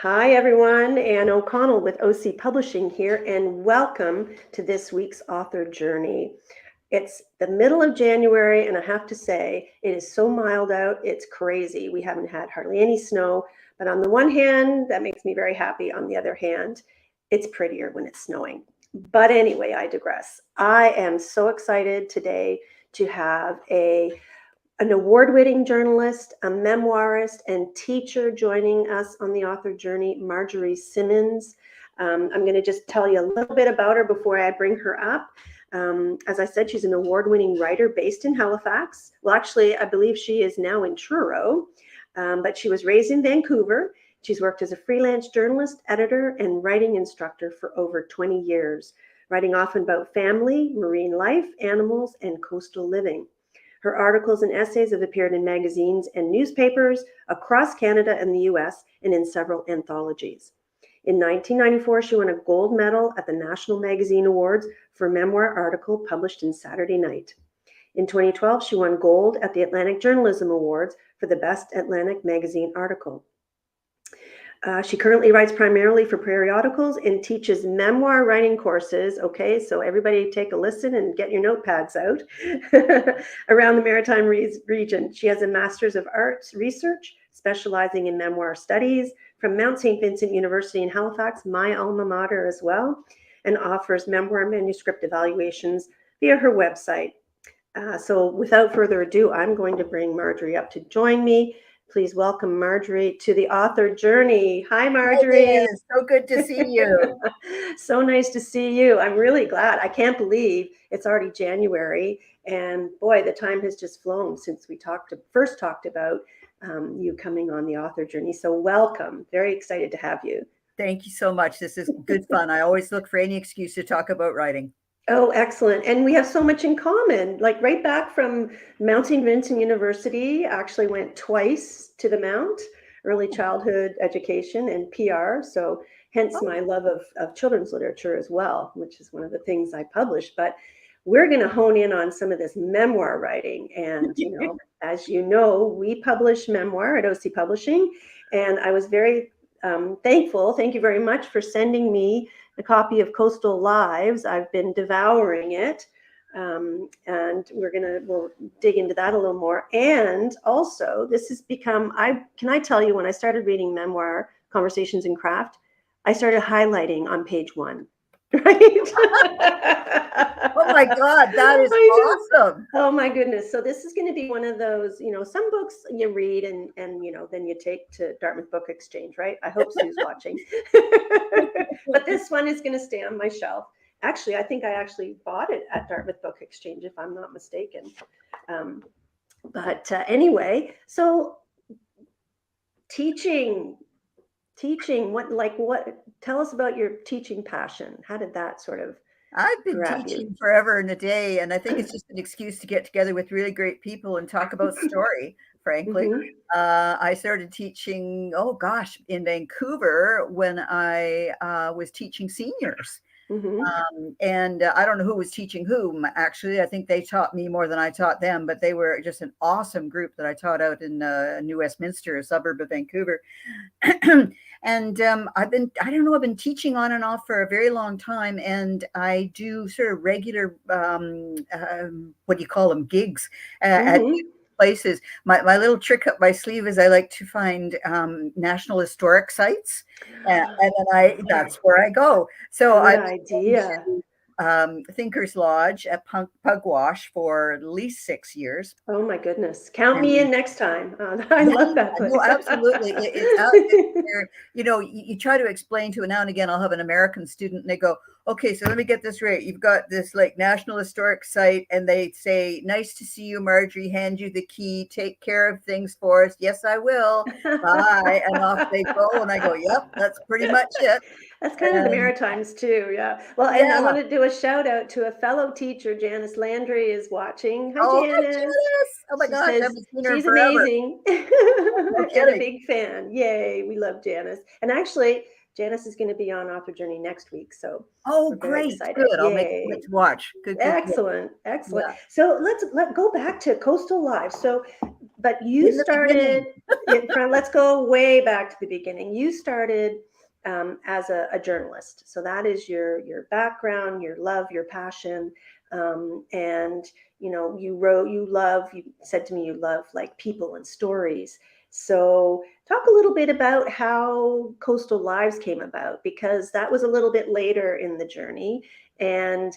Hi, everyone. Anne O'Connell with OC Publishing here, and welcome to this week's author journey. It's the middle of January, and I have to say, it is so mild out. It's crazy. We haven't had hardly any snow, but on the one hand, that makes me very happy. On the other hand, it's prettier when it's snowing. But anyway, I digress. I am so excited today to have an award-winning journalist, a memoirist, and teacher joining us on the author journey, Marjorie Simmins. I'm going to just tell you a little bit about her before I bring her up. As I said, she's an award-winning writer based in Halifax. Well, actually, I believe she is now in Truro, but she was raised in Vancouver. She's worked as a freelance journalist, editor, and writing instructor for over 20 years, writing often about family, marine life, animals, and coastal living. Her articles and essays have appeared in magazines and newspapers across Canada and the US and in several anthologies. In 1994, she won a gold medal at the National Magazine Awards for a memoir article published in Saturday Night. In 2012, she won gold at the Atlantic Journalism Awards for the Best Atlantic Magazine article. She currently writes primarily for periodicals and teaches memoir writing courses. Okay, so everybody take a listen and get your notepads out around the Maritime region. She has a Master's of Arts Research, specializing in memoir studies from Mount St. Vincent University in Halifax, my alma mater as well, and offers memoir manuscript evaluations via her website. So without further ado, I'm going to bring Marjorie up to join me. Please welcome Marjorie to the author journey. Hi, Marjorie. It is so good to see you. So nice to see you. I'm really glad. I can't believe it's already January. And boy, the time has just flown since we first talked about you coming on the author journey. So welcome. Very excited to have you. Thank you so much. This is good fun. I always look for any excuse to talk about writing. Oh, excellent. And we have so much in common, like right back from Mount St. Vincent University. Actually went twice to the Mount, early childhood education and PR. So hence my love of children's literature as well, which is one of the things I publish. But we're going to hone in on some of this memoir writing. And, as you know, we publish memoir at OC Publishing. And I was very thankful. Thank you very much for sending me a copy of Coastal Lives. I've been devouring it, and we'll dig into that a little more. And also, this has become, can I tell you, when I started reading memoir, Conversations in Craft, I started highlighting on page 1. Right? Oh my God, that is awesome. Oh my goodness. So this is going to be one of those, some books you read and then you take to Dartmouth Book Exchange, right? I hope Sue's watching. But this one is going to stay on my shelf. Actually, I think I actually bought it at Dartmouth Book Exchange, if I'm not mistaken. But anyway, so teaching, tell us about your teaching passion. How did that sort of I've been teaching forever and a day, and I think it's just an excuse to get together with really great people and talk about story, frankly. Mm-hmm. I started teaching, in Vancouver when I was teaching seniors. Mm-hmm. And I don't know who was teaching whom, actually. I think they taught me more than I taught them, but they were just an awesome group that I taught out in New Westminster, a suburb of Vancouver. And I've been teaching on and off for a very long time, and I do sort of regular, what do you call them, gigs at places. My little trick up my sleeve is I like to find National Historic sites, and then that's where I go. So I've been Thinkers Lodge at Pugwash for at least 6 years. Oh my goodness! Count me in next time. I love that place. No, absolutely. It's out there. You try to explain to, now and again, I'll have an American student and they go, okay, so let me get this right. You've got this like National Historic site and they say, nice to see you, Marjorie, hand you the key, take care of things for us. Yes, I will. Bye. And off they go. And I go, yep, that's pretty much it. That's kind of the Maritimes too, yeah. Well, and I want to do a shout out to a fellow teacher, Janice Landry is watching. Hi, Janice. Hi, Janice. Oh my gosh, she's amazing. No and a big fan. Yay, we love Janice. And actually, Janice is going to be on Author Journey next week, so Oh, we're very great. excited. Good. I'll make Yay. it to watch. Good, good, good. Excellent, excellent. Yeah. So let's go back to Coastal Lives. So, but you In the started beginning. in front. Let's go way back to the beginning. You started as a journalist. So that is your background, your love, your passion, and you wrote. You said to me you love like people and stories. So talk a little bit about how Coastal Lives came about, because that was a little bit later in the journey, and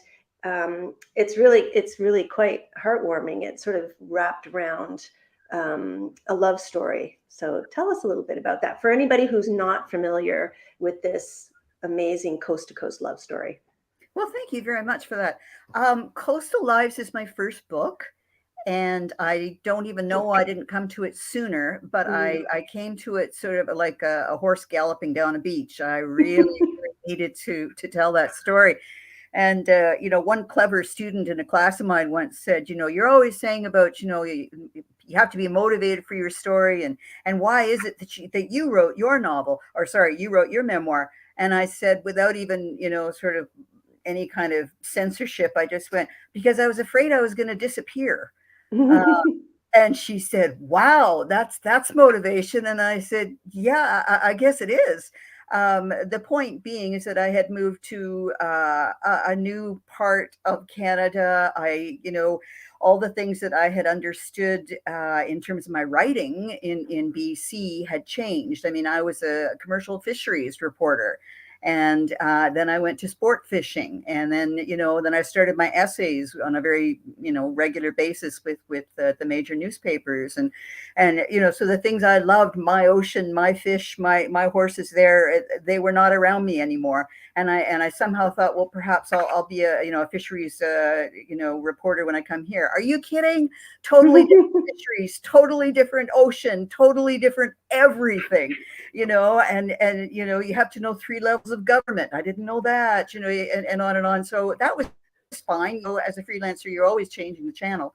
it's really quite heartwarming. It's sort of wrapped around a love story. So tell us a little bit about that for anybody who's not familiar with this amazing coast to coast love story. Well, thank you very much for that. Coastal Lives is my first book, and I don't even know why I didn't come to it sooner, but I came to it sort of like a horse galloping down a beach. I really, really needed to tell that story. And, one clever student in a class of mine once said, you're always saying about, you have to be motivated for your story. And why is it that you wrote your novel, or sorry, you wrote your memoir? And I said, without even, sort of any kind of censorship, I just went, because I was afraid I was going to disappear. And she said, wow, that's motivation. And I said, yeah, I guess it is. The point being is that I had moved to a new part of Canada. All the things that I had understood in terms of my writing in BC had changed. I mean, I was a commercial fisheries reporter. And then I went to sport fishing, and then then I started my essays on a very regular basis with the major newspapers, and so the things I loved, my ocean, my fish, my horses, they were not around me anymore, and I somehow thought, well, perhaps I'll be a fisheries reporter when I come here. Are you kidding? Totally different fisheries, totally different ocean, totally different everything. And you have to know 3 levels of government. I didn't know that, and on and on. So that was fine. As a freelancer, you're always changing the channel.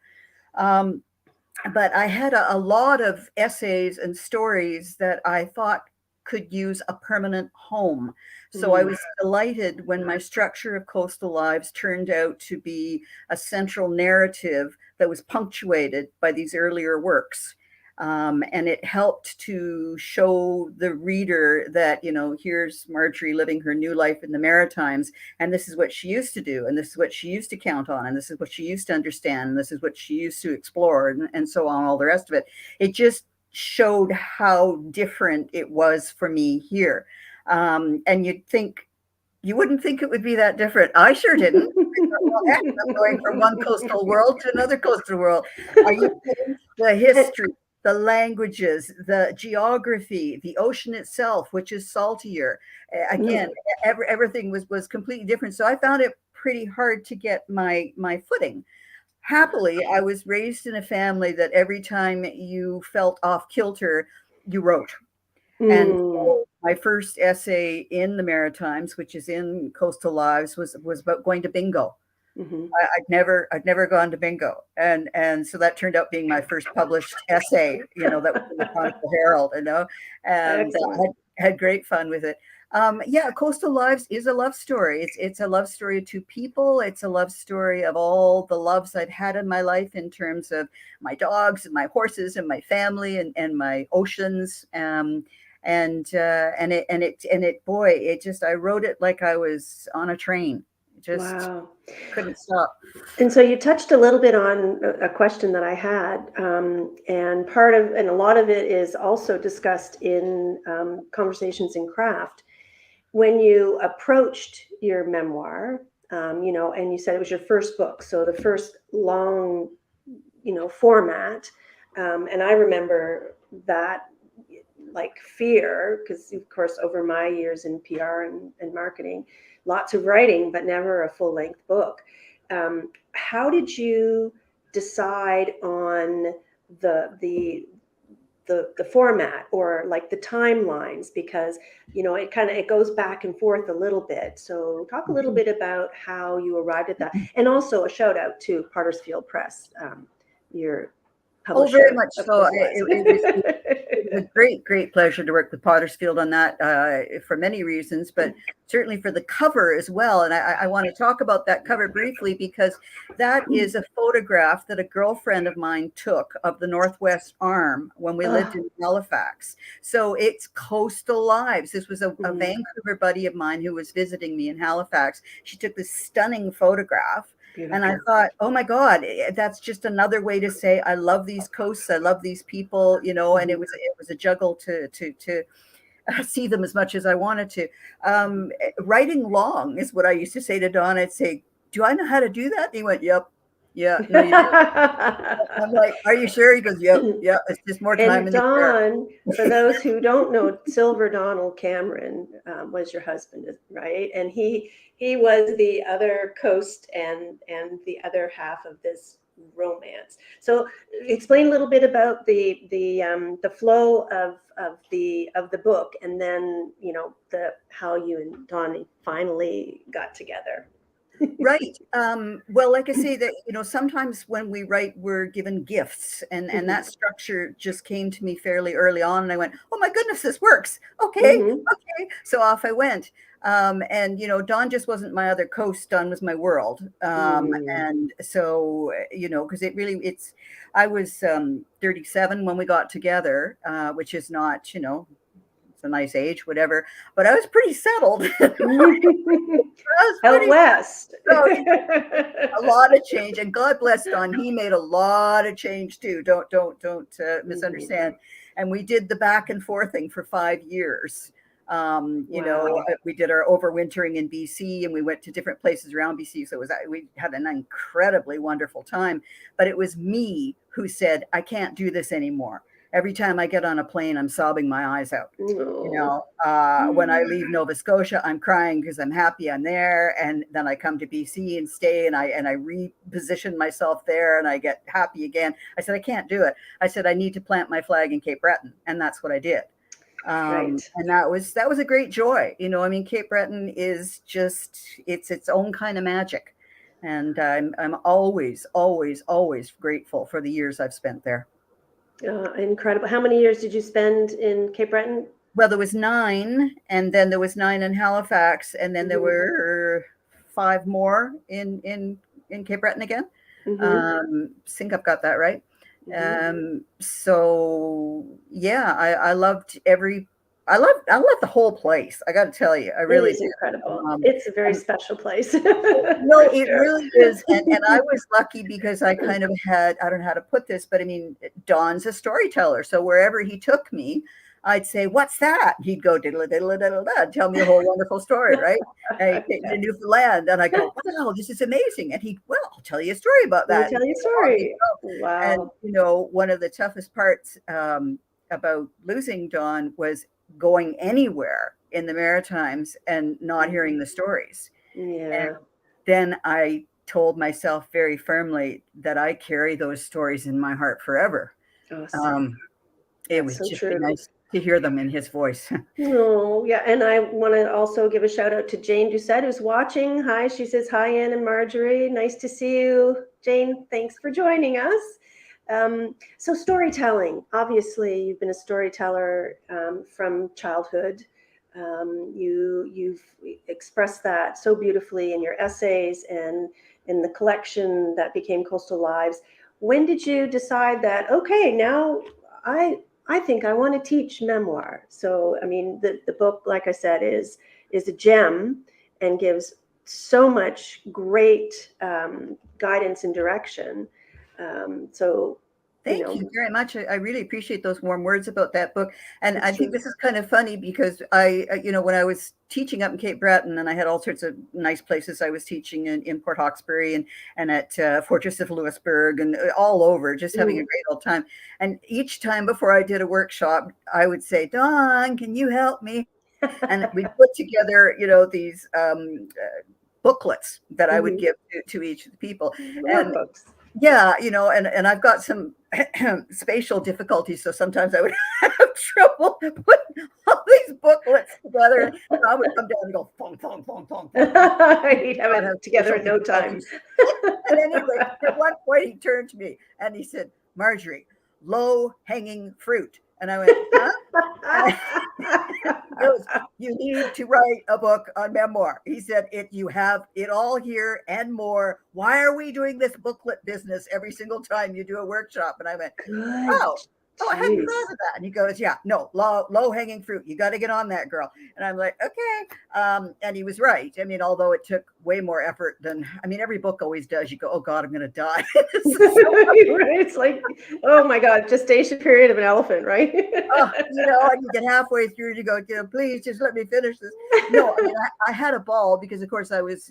But I had a lot of essays and stories that I thought could use a permanent home. So I was delighted when my structure of Coastal Lives turned out to be a central narrative that was punctuated by these earlier works. And it helped to show the reader that, here's Marjorie living her new life in the Maritimes, and this is what she used to do, and this is what she used to count on, and this is what she used to understand, and this is what she used to explore, and so on, all the rest of it. It just showed how different it was for me here. And you wouldn't think it would be that different. I sure didn't. Well, heck, I'm going from one coastal world to another coastal world. Are you kidding? The history, the languages, the geography, the ocean itself, which is saltier. Again, everything was completely different. So I found it pretty hard to get my footing. Happily, I was raised in a family that every time you felt off kilter, you wrote. And so my first essay in the Maritimes, which is in Coastal Lives, was about going to bingo. I'd never gone to bingo, and so that turned out being my first published essay. That was in the Chronicle Herald, and I had great fun with it. Yeah, Coastal Lives is a love story. It's a love story of 2 people. It's a love story of all the loves I've had in my life in terms of my dogs and my horses and my family and my oceans. I wrote it like I was on a train. Just couldn't stop. And so you touched a little bit on a question that I had, and a lot of it is also discussed in Conversations in Craft. When you approached your memoir, and you said it was your first book, so the first long, format, and I remember that like fear, because of course over my years in PR and marketing, lots of writing but never a full-length book. How did you decide on the format, or like the timelines, because it goes back and forth a little bit? So talk a little bit about how you arrived at that, and also a shout out to Pottersfield Press, your publisher. Oh, very much so. It was a great, great pleasure to work with Pottersfield on that for many reasons, but certainly for the cover as well. And I want to talk about that cover briefly because that is a photograph that a girlfriend of mine took of the Northwest Arm when we lived in Halifax. So it's coastal lives. This was a Vancouver buddy of mine who was visiting me in Halifax. She took this stunning photograph. Beautiful. And I thought, oh my God, that's just another way to say I love these coasts, I love these people, you know. And it was a juggle to see them as much as I wanted to. Writing long is what I used to say to Don. I'd say, "Do I know how to do that?" And he went, "Yep, yeah, no, you do." I'm like, "Are you sure?" He goes, "Yep, yeah, it's just more time." And Don, for those who don't know, Silver Donald Cameron was your husband, right? And he was the other coast and the other half of this romance. So explain a little bit about the flow of the book, and then how you and Don finally got together. Right. Well, like I say, that sometimes when we write, we're given gifts, and that structure just came to me fairly early on, and I went, "Oh my goodness, this works! Okay, okay." So off I went. And Don just wasn't my other coast. Don was my world. And so because I was 37 when we got together, which is not it's a nice age, whatever. But I was pretty settled. Out west. A lot of change, and God bless Don. He made a lot of change too. Don't misunderstand. And we did the back and forth thing for 5 years. We did our overwintering in BC, and we went to different places around BC. So we had an incredibly wonderful time. But it was me who said, "I can't do this anymore. Every time I get on a plane, I'm sobbing my eyes out. When I leave Nova Scotia, I'm crying because I'm happy I'm there. And then I come to BC and stay, and I reposition myself there, and I get happy again." I said, "I can't do it." I said, "I need to plant my flag in Cape Breton." And that's what I did. And that was a great joy. Cape Breton is just, it's its own kind of magic. And I'm always, always, always grateful for the years I've spent there. Incredible. How many years did you spend in Cape Breton? Well, there was 9, and then there was 9 in Halifax, and then there were 5 more in Cape Breton again. I think I've got that right. So yeah, I loved I love the whole place. I got to tell you, I really did. Incredible. It's a very special place. No, it really is. And I was lucky because I kind of had, I don't know how to put this, but I mean, Don's a storyteller. So wherever he took me, I'd say, "What's that?" He'd go diddle diddle diddle diddle, tell me a whole wonderful story, right? And he'd take me to Newfoundland, and I go, "Wow, this is amazing." And he'd, "Well, I'll tell you a story about that." Tell you a story. Wow. And one of the toughest parts about losing Don was going anywhere in the Maritimes and not hearing the stories. Yeah. And then I told myself very firmly that I carry those stories in my heart forever. Awesome. It was so just nice to hear them in his voice. Oh, yeah. And I want to also give a shout out to Jane Doucette, who's watching. Hi, she says, "Hi, Anne and Marjorie. Nice to see you." Jane, thanks for joining us. So storytelling, obviously you've been a storyteller from childhood. You've expressed that so beautifully in your essays and in the collection that became Coastal Lives. When did you decide that, okay, now I think I want to teach memoir? So, I mean, the book, like I said, is a gem and gives so much great guidance and direction. Thank you very much. I really appreciate those warm words about that book. And I think this is kind of funny because when I was teaching up in Cape Breton, and I had all sorts of nice places I was teaching in Port Hawkesbury and at Fortress of Louisbourg and all over, just having a great old time. And each time before I did a workshop, I would say, "Don, can you help me?" And we put together, these booklets that I would give to each of the people. And books. Yeah, and I've got some spatial difficulties, so sometimes I would have trouble putting all these booklets together. And I would come down and go, "Thong, thong, thong, thong, thong." You'd have it together in no time. And anyway, at one point he turned to me and he said, "Marjorie, low-hanging fruit." And I went, huh? He goes, you need to write a book on memoir. He said, you have it all here and more. Why are we doing this booklet business every single time you do a workshop? And I went, Good. oh, I hadn't Jeez. thought of that. And he goes, yeah, no, low hanging fruit. You got to get on that, girl. And I'm like, okay. And he was right. I mean, although it took way more effort than, I mean, every book always does. You go, oh God, I'm going to die. It's like, oh my God, gestation period of an elephant, right? Oh, and you get halfway through and you go, please just let me finish this. No, I mean, I had a ball because, of course, I was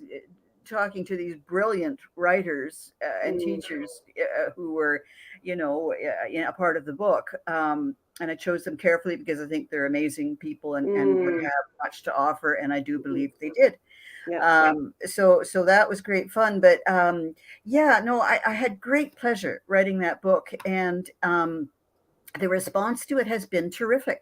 talking to these brilliant writers and teachers who were, a part of the book. And I chose them carefully because I think they're amazing people and would have much to offer. And I do believe they did. Yeah. So that was great fun. But I had great pleasure writing that book. And the response to it has been terrific.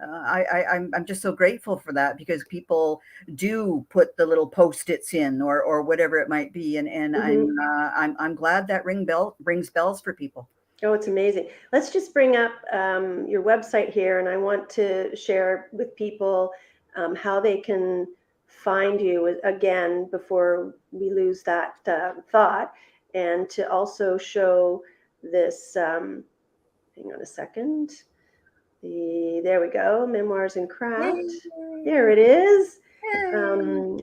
I'm just so grateful for that because people do put the little Post-its in or whatever it might be, and I'm glad that rings bells for people. Oh, it's amazing. Let's just bring up your website here, and I want to share with people how they can find you again before we lose that thought, and to also show this. Hang on a second. There we go, Memoirs and Craft. Yay. There it is.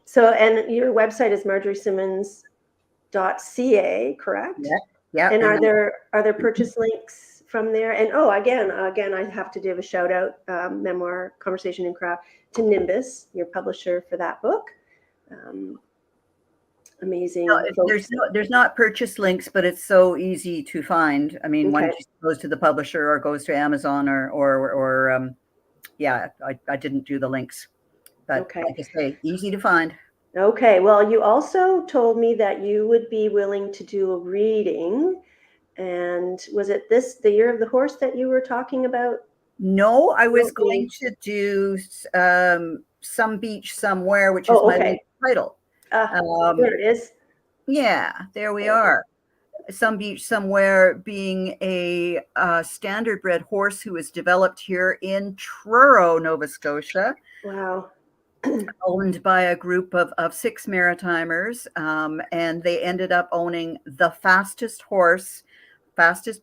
So, and your website is marjoriesimmons.ca, correct? Yeah. And are there purchase links from there? And again, I have to give a shout out, Memoir, Conversation and Craft, to Nimbus, your publisher for that book. Amazing. No, there's not purchase links, but it's so easy to find. I mean, one just goes to the publisher or goes to Amazon or I didn't do the links, but like I say, easy to find. Okay. Well, you also told me that you would be willing to do a reading, and was it the Year of the Horse that you were talking about? No, I was going to do Some Beach Somewhere, which is my title. There it is. Yeah, there we are. Some Beach Somewhere being a standardbred horse who was developed here in Truro, Nova Scotia. Wow. Owned by a group of 6 Maritimers, and they ended up owning the fastest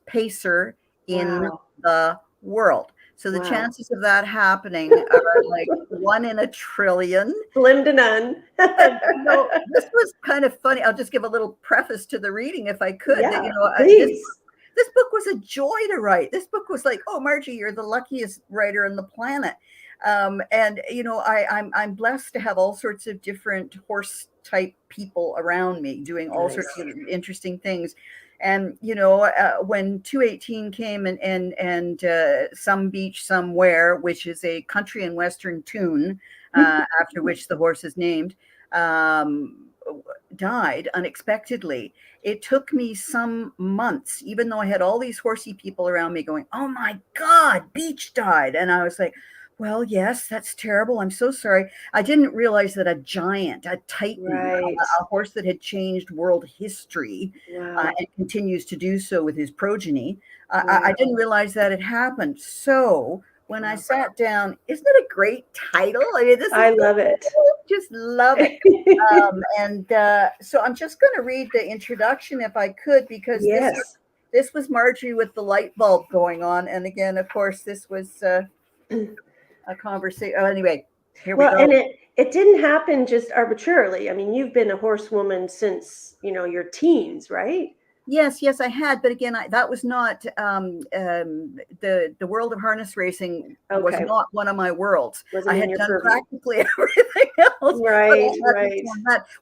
pacer in the world. So the chances of that happening are like 1 in a trillion. Slim to none. This was kind of funny. I'll just give a little preface to the reading if I could. Yeah, please. This book was a joy to write. This book was like, oh, Margie, you're the luckiest writer on the planet. And I'm blessed to have all sorts of different horse type people around me doing all sorts of interesting things. And when 218 came and Some Beach Somewhere, which is a country and western tune, after which the horse is named, died unexpectedly. It took me some months, even though I had all these horsey people around me going, oh my God, Beach died. And I was like, well, yes, that's terrible. I'm so sorry. I didn't realize that a giant, a titan, a horse that had changed world history and continues to do so with his progeny, I didn't realize that had happened. So when I sat down, isn't it a great title? I mean, I love it. Just love it. So I'm just going to read the introduction if I could, because this was Marjorie with the light bulb going on. And again, of course, this was a conversation. Oh, anyway, here we go. And it didn't happen just arbitrarily. I mean, you've been a horsewoman since, your teens, right? Yes, I had. But again, that was not the world of harness racing was not one of my worlds. I had done practically everything else. Right.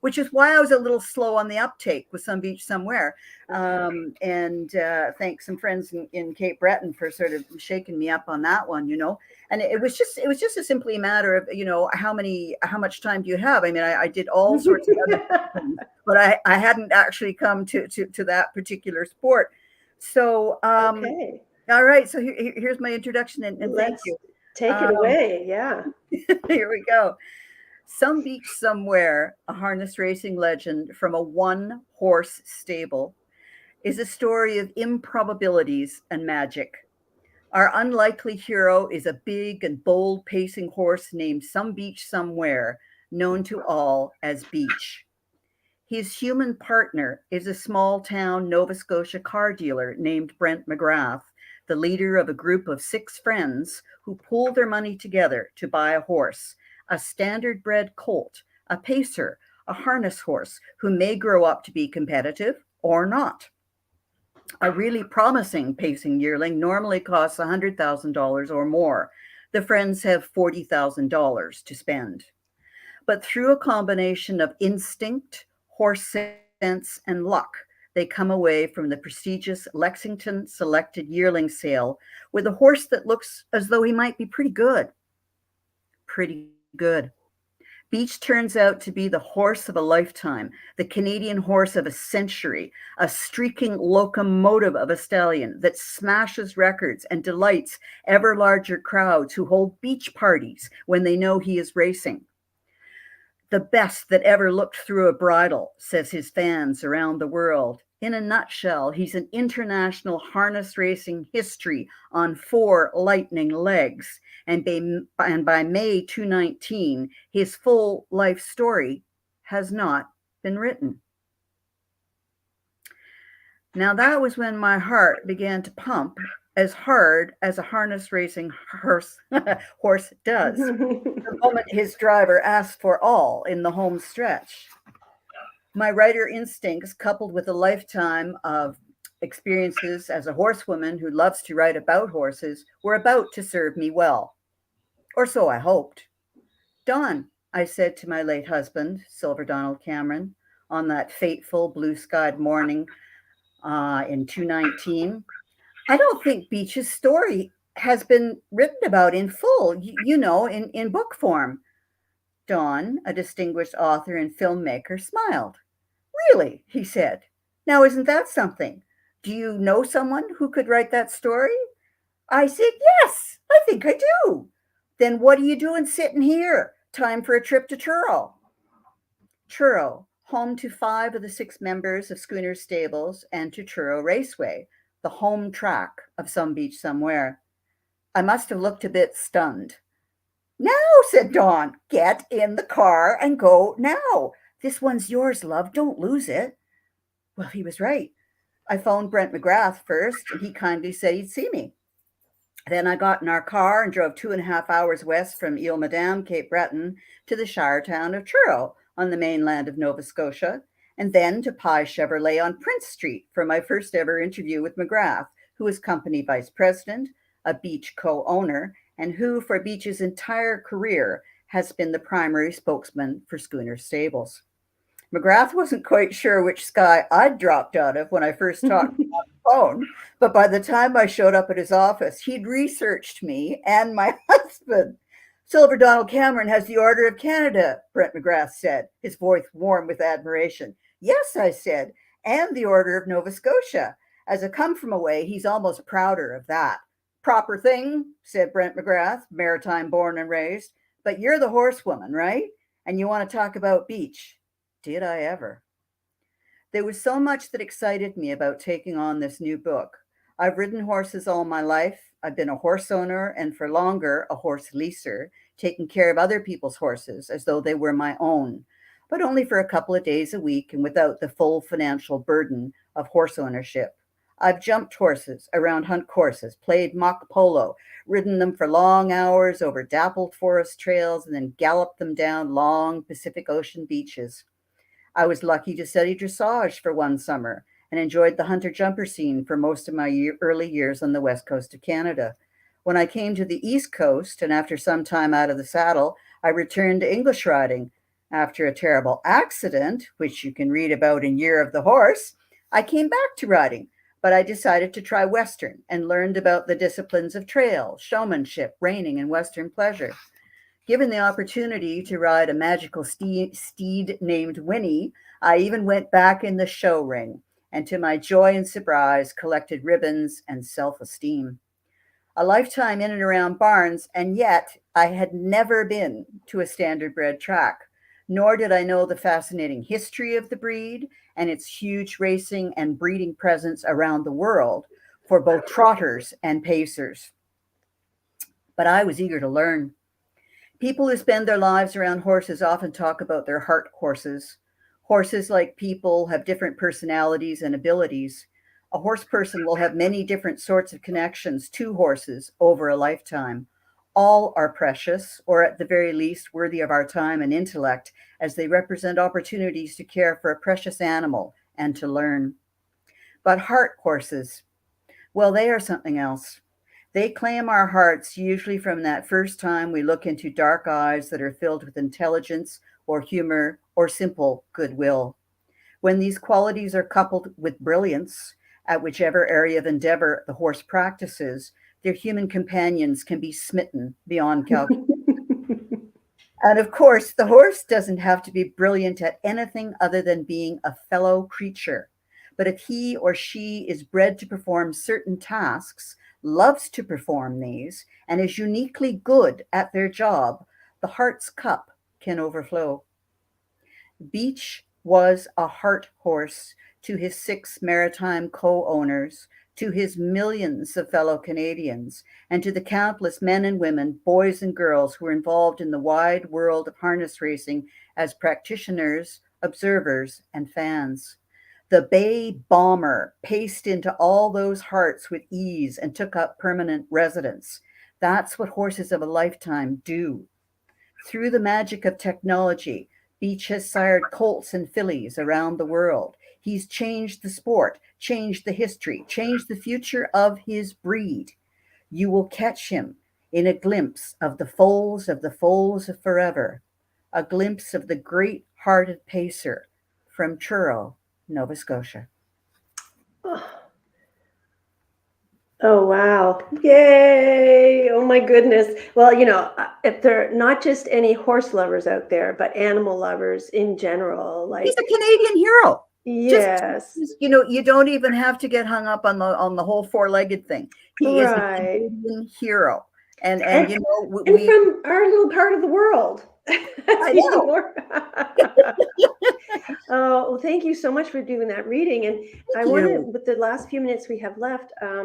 Which is why I was a little slow on the uptake with Some Beach Somewhere. And thanks some friends in Cape Breton for sort of shaking me up on that one, And it was just a simply a matter of, how much time do you have? I mean, I did all sorts of other things, but I hadn't actually come to that particular sport. So, all right. So here's my introduction and thank you. Take it away. Yeah. Here we go. Some Beach Somewhere, a harness racing legend from a 1-horse stable, is a story of improbabilities and magic. Our unlikely hero is a big and bold pacing horse named Some Beach Somewhere, known to all as Beach. His human partner is a small town Nova Scotia car dealer named Brent McGrath, the leader of a group of 6 friends who pool their money together to buy a horse, a standard bred colt, a pacer, a harness horse who may grow up to be competitive or not. A really promising pacing yearling normally costs $100,000 or more. The friends have $40,000 to spend. But through a combination of instinct, horse sense, and luck, they come away from the prestigious Lexington Selected Yearling Sale with a horse that looks as though he might be pretty good. Pretty good. Beach turns out to be the horse of a lifetime, the Canadian horse of a century, a streaking locomotive of a stallion that smashes records and delights ever larger crowds who hold beach parties when they know he is racing. The best that ever looked through a bridle, says his fans around the world. In a nutshell, he's an international harness racing history on 4 lightning legs. And by May 2019, his full life story has not been written. Now that was when my heart began to pump as hard as a harness racing horse does. The moment his driver asked for all in the home stretch. My writer instincts, coupled with a lifetime of experiences as a horsewoman who loves to write about horses, were about to serve me well. Or so I hoped. Don, I said to my late husband, Silver Donald Cameron, on that fateful blue-skied morning in 2019, I don't think Beach's story has been written about in full, in book form. Don, a distinguished author and filmmaker, smiled. Really, he said. Now, isn't that something? Do you know someone who could write that story? I said, yes, I think I do. Then what are you doing sitting here? Time for a trip to Truro. Truro, home to 5 of the 6 members of Schooner Stables and to Truro Raceway, the home track of Some Beach Somewhere. I must have looked a bit stunned. Now, said Dawn, get in the car and go now. This one's yours, love. Don't lose it. Well, he was right. I phoned Brent McGrath first, and he kindly said he'd see me. Then I got in our car and drove 2.5 hours west from Ile Madame, Cape Breton, to the shire town of Truro on the mainland of Nova Scotia, and then to Pye Chevrolet on Prince Street for my first ever interview with McGrath, who is company vice president, a Beach co-owner, and who, for Beach's entire career, has been the primary spokesman for Schooner Stables. McGrath wasn't quite sure which sky I'd dropped out of when I first talked to him on the phone, but by the time I showed up at his office, he'd researched me and my husband. Silver Donald Cameron has the Order of Canada, Brent McGrath said, his voice warm with admiration. Yes, I said, and the Order of Nova Scotia. As a come-from-away, he's almost prouder of that. Proper thing, said Brent McGrath, maritime born and raised. But you're the horsewoman, right? And you want to talk about Beach. Did I ever? There was so much that excited me about taking on this new book. I've ridden horses all my life. I've been a horse owner and for longer a horse leaser, taking care of other people's horses as though they were my own, but only for a couple of days a week and without the full financial burden of horse ownership. I've jumped horses around hunt courses, played mock polo, ridden them for long hours over dappled forest trails, and then galloped them down long Pacific Ocean beaches. I was lucky to study dressage for one summer and enjoyed the hunter-jumper scene for most of my early years on the west coast of Canada. When I came to the east coast, and after some time out of the saddle, I returned to English riding. After a terrible accident, which you can read about in Year of the Horse, I came back to riding, but I decided to try Western and learned about the disciplines of trail, showmanship, reining, and Western pleasure. Given the opportunity to ride a magical steed named Winnie, I even went back in the show ring, and to my joy and surprise, collected ribbons and self-esteem. A lifetime in and around barns, and yet I had never been to a standardbred track, nor did I know the fascinating history of the breed and its huge racing and breeding presence around the world for both trotters and pacers. but I was eager to learn. People who spend their lives around horses often talk about their heart horses. Horses, like people, have different personalities and abilities. A horse person will have many different sorts of connections to horses over a lifetime. All are precious, or at the very least, worthy of our time and intellect, as they represent opportunities to care for a precious animal and to learn. But heart horses, well, they are something else. They claim our hearts usually from that first time we look into dark eyes that are filled with intelligence or humor or simple goodwill. When these qualities are coupled with brilliance, at whichever area of endeavor the horse practices, their human companions can be smitten beyond calculation. And of course, the horse doesn't have to be brilliant at anything other than being a fellow creature. But if he or she is bred to perform certain tasks, loves to perform these, and is uniquely good at their job, the heart's cup can overflow. Beach was a heart horse to his 6 maritime co-owners, to his millions of fellow Canadians, and to the countless men and women, boys and girls who were involved in the wide world of harness racing as practitioners, observers, and fans. The Bay Bomber paced into all those hearts with ease and took up permanent residence. That's what horses of a lifetime do. Through the magic of technology, Beach has sired colts and fillies around the world. He's changed the sport, changed the history, changed the future of his breed. You will catch him in a glimpse of the foals of forever, a glimpse of the great hearted pacer from Truro, Nova Scotia. Oh, wow. Yay. Oh, my goodness. Well, if there are not just any horse lovers out there, but animal lovers in general, like, he's a Canadian hero. Yes. You don't even have to get hung up on the whole four-legged thing. He is a Right. Canadian hero. And we from our little part of the world. I know. Oh, well, thank you so much for doing that reading. And I want to, with the last few minutes we have left, I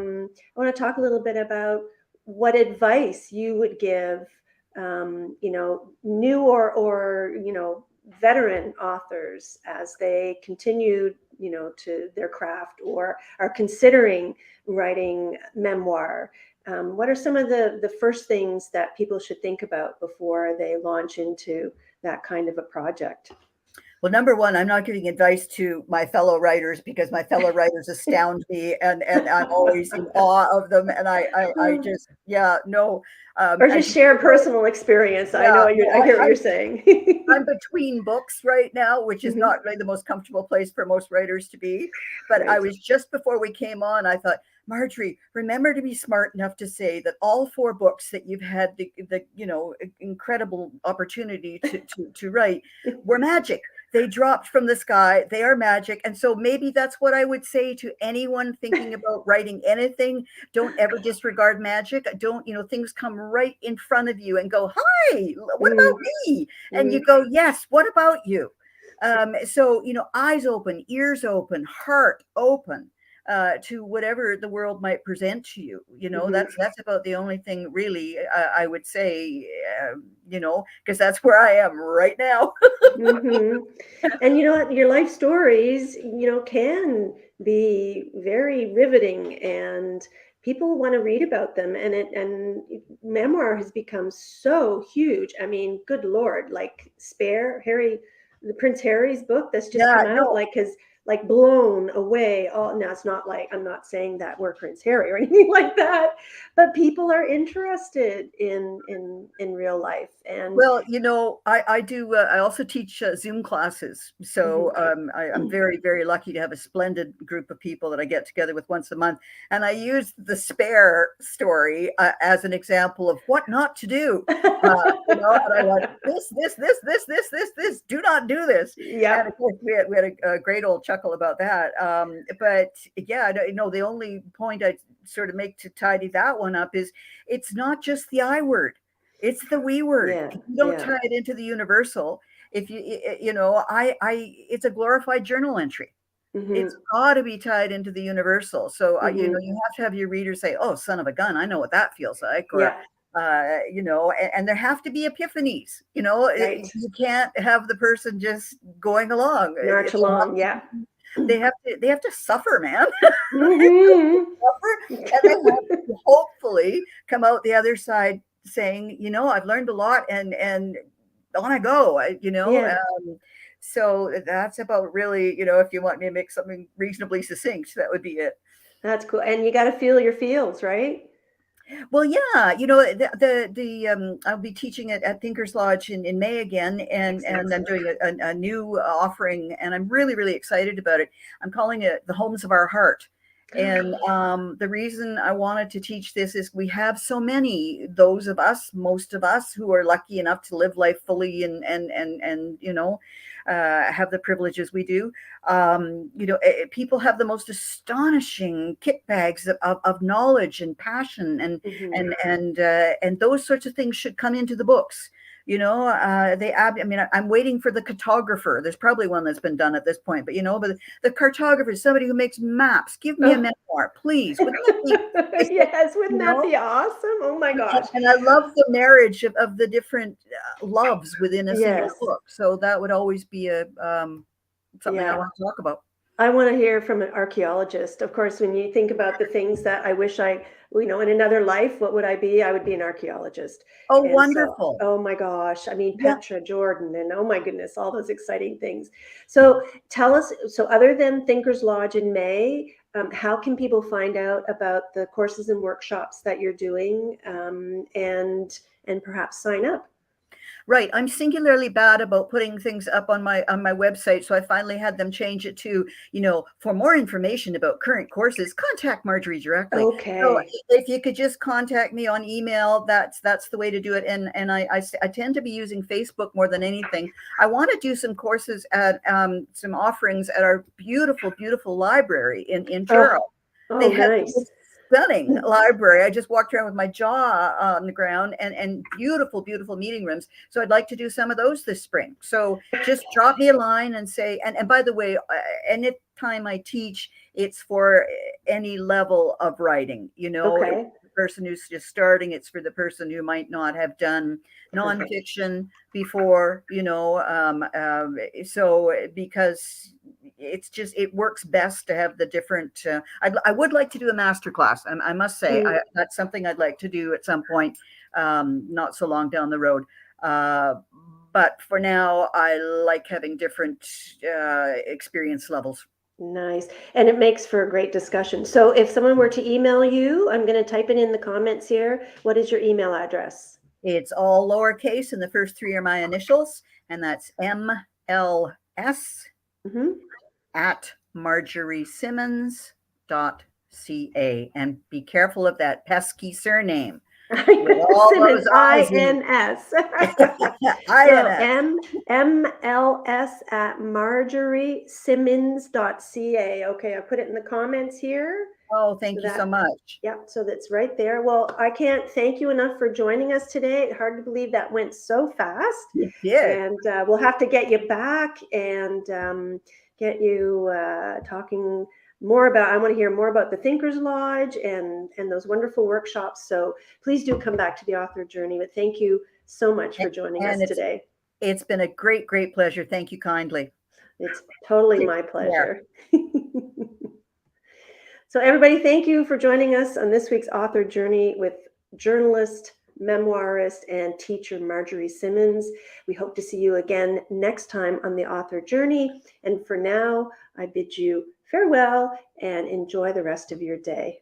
want to talk a little bit about what advice you would give, new or veteran authors as they continue, to their craft or are considering writing memoir. What are some of the first things that people should think about before they launch into that kind of a project? Well, number one, I'm not giving advice to my fellow writers because my fellow writers astound me, and I'm always in awe of them. And I just, no. Or just share personal experience. I know I hear what you're saying. I'm between books right now, which is not really the most comfortable place for most writers to be. But right. I was just before we came on, I thought, Marjorie, remember to be smart enough to say that all 4 books that you've had the incredible opportunity to write were magic. They dropped from the sky. They are magic. And so maybe that's what I would say to anyone thinking about writing anything. Don't ever disregard magic. Don't, things come right in front of you and go, hi, what about me? And you go, yes, what about you? So, eyes open, ears open, heart open. To whatever the world might present to you, that's about the only thing really I would say, because that's where I am right now. And your life stories, can be very riveting, and people want to read about them. And memoir has become so huge. I mean, good Lord, like the Prince Harry's book that's just come out, like blown away. Oh, now it's not like, I'm not saying that we're Prince Harry or anything like that, but people are interested in real life. And well, I do. I also teach Zoom classes, so I'm very, very lucky to have a splendid group of people that I get together with once a month. And I use the Spare story as an example of what not to do. And I want this. Do not do this. Yeah. And of course, we had a great old chuckle about that. But yeah, the only point I sort of make to tidy that one up is it's not just the I word. It's the we word. Yeah, if you don't tie it into the universal, if it's a glorified journal entry. It's got to be tied into the universal. So you have to have your reader say, "Oh, son of a gun, I know what that feels like," or You know, and there have to be epiphanies, you know, Right. you can't have the person just going along. March along. Yeah. They have to suffer, man. Hmm. Suffer, and they have to hopefully come out the other side saying, you know, I've learned a lot, and on I go, you know. Yeah. So that's about really, you know, if you want me to make something reasonably succinct, that would be it. That's cool. And you got to feel your feels, right? Well, yeah, you know, I'll be teaching at Thinkers Lodge in May again, and I'm doing a new offering, and I'm really, really excited about it. I'm calling it the Homes of Our Heart. And the reason I wanted to teach this is we have so many, those of us, most of us, who are lucky enough to live life fully and you know, have the privileges we do. You know, people have the most astonishing kit bags of knowledge and passion, Hmm. and those sorts of things should come into the books. You know, I mean, I'm waiting for the cartographer. There's probably one that's been done at this point, but you know, but the cartographer is somebody who makes maps. Give me a Oh. memoir, please. Wouldn't that be fantastic? Yes, wouldn't You that know, be awesome? Oh my gosh. and I love the marriage of the different loves within a single Yes. book. So that would always be a something I Yeah. want to talk about. I want to hear from an archaeologist. Of course, when you think about the things that I wish in another life, what would I be? I would be an archaeologist. Oh, And so, wonderful. oh my gosh, I mean, Yeah. Petra, Jordan, and oh my goodness, all those exciting things. So tell us, so other than Thinkers Lodge in May, how can people find out about the courses and workshops that you're doing, and perhaps sign up? Right. I'm singularly bad about putting things up on my website. So I finally had them change it to, you know, for more information about current courses, contact Marjorie directly. So Okay. if you could just contact me on email, that's the way to do it. And I tend to be using Facebook more than anything. I want to do some courses at some offerings at our beautiful, beautiful library in Oh, Truro. oh, They have nice. stunning library. I just walked around with my jaw on the ground, and beautiful, beautiful meeting rooms. So I'd like to do some of those this spring. So just drop me a line and say, and by the way, anytime I teach, it's for any level of writing, you know, it's Okay. the person who's just starting, it's for the person who might not have done Perfect. nonfiction before, you know, so because it's just it works best to have the different I would like to do a master class. I must say that's something I'd like to do at some point, not so long down the road, but for now I like having different experience levels. Nice. And it makes for a great discussion. So if someone were to email you, I'm going to type it in the comments here. What is your email address? It's all lowercase, and the first three are my initials, and that's MLS Hmm. at marjoriesimmons.ca. And be careful of that pesky surname with all Simmons, those I's in INS. So INS. MLS at marjoriesimmons.ca. Okay, I put it in the comments here. Oh, So thank you so that, much. yeah, so that's right there. Well, I can't thank you enough for joining us today. Hard to believe that went so fast. You did. And we'll have to get you back and get you talking more about. I want to hear more about the Thinkers Lodge and those wonderful workshops. So please do come back to the author journey. But thank you so much for joining And us today. it's been a great, great pleasure. Thank you kindly. It's totally Take my care. pleasure. So, everybody, thank you for joining us on this week's author journey with journalist, memoirist, and teacher Marjorie Simmons. We hope to see you again next time on the author journey. And for now, I bid you farewell and enjoy the rest of your day.